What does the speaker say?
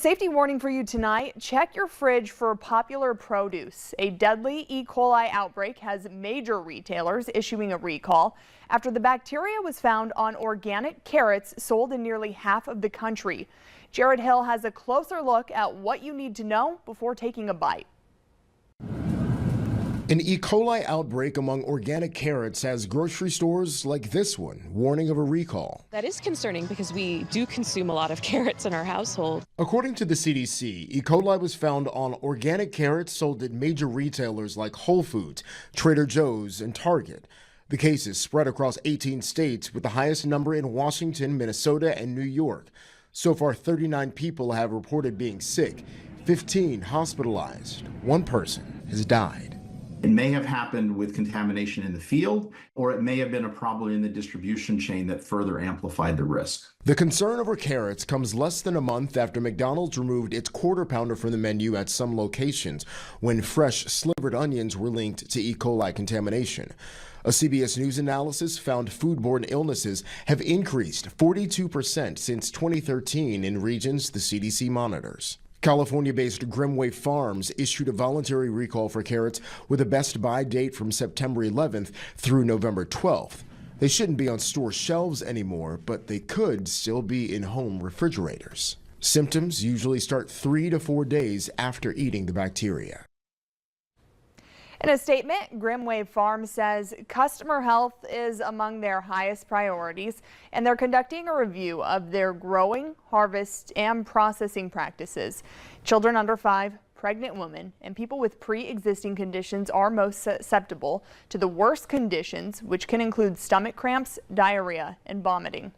Safety warning for you tonight. Check your fridge for popular produce. A deadly E. coli outbreak has major retailers issuing a recall after the bacteria was found on organic carrots sold in nearly half of the country. Jared Hill has a closer look at what you need to know before taking a bite. An E. coli outbreak among organic carrots has grocery stores like this one warning of a recall. That is concerning because we do consume a lot of carrots in our household. According to the CDC, E. coli was found on organic carrots sold at major retailers like Whole Foods, Trader Joe's, and Target. The cases spread across 18 states, with the highest number in Washington, Minnesota, and New York. So far, 39 people have reported being sick, 15 hospitalized. One person has died. It may have happened with contamination in the field, or it may have been a problem in the distribution chain that further amplified the risk. The concern over carrots comes less than a month after McDonald's removed its quarter pounder from the menu at some locations when fresh slivered onions were linked to E. coli contamination. A CBS News analysis found foodborne illnesses have increased 42% since 2013 in regions the CDC monitors. California-based Grimway Farms issued a voluntary recall for carrots with a best buy date from September 11th through November 12th. They shouldn't be on store shelves anymore, but they could still be in home refrigerators. Symptoms usually start 3 to 4 days after eating the bacteria. In a statement, Grimway Farm says customer health is among their highest priorities, and they're conducting a review of their growing, harvest, and processing practices. Children under 5, pregnant women, and people with pre-existing conditions are most susceptible to the worst conditions, which can include stomach cramps, diarrhea, and vomiting.